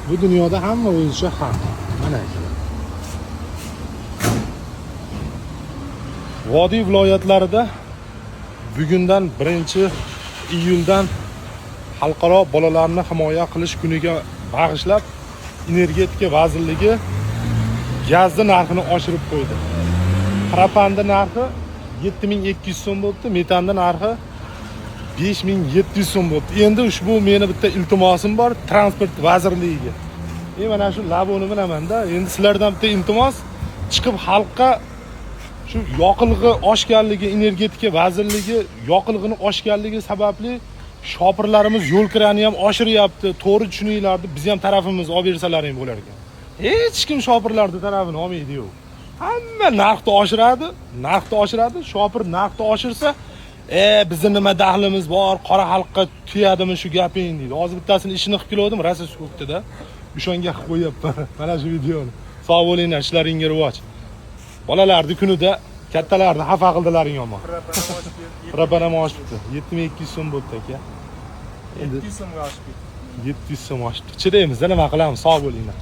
Bu dunyoda hamma o'zicha haq. Mana akalar. Vodiy viloyatlarida bugundan 1-iyuldan Xalqaro bolalarni himoya qilish kuniga bag'ishlab Energetika vazirligi gazni narxini oshirib qo'ydi. Propanni narxi 7200 so'm bo'ldi, metanni narxi 5700 so'm bo'ldi. Endi ushbu meni bitta iltimosim bor transport vazirligiga. Mana shu laboni bilaman-da. Endi sizlardan bitta iltimos, chiqib xalqqa shu yoqilg'i oshganligi, Energetika vazirligi yoqilg'ini oshganligi sababli shopirlarimiz yo'l kirani ham oshiryapti. To'g'ri tushuninglar deb biz ham tarafimizni olib bersalaring bo'lar ekan. Hech kim shopirlarning tarafini olmaydi-yu. Hamma narxni oshiradi. Shopir narxni oshirsa, bizning nima daxlimiz bor, qora xalqqa tuyadimi shu gaping deydi. Hozir bittasini ishini qilib keldim, rosa ko'kda. O'shanga qilib qo'yapman. Mana shu videoni. Sog' bo'linglar, ishlaringga rivoj. Bolalarni kunida kattalarni xafa qildilaring yomon. Propanam oshib ketdi. 7200 so'm bo'ldi aka. 700 so'mga oshib ketdi. 700 so'm oshibdi. Chidaymiz, nima qilamiz? Sog' bo'linglar.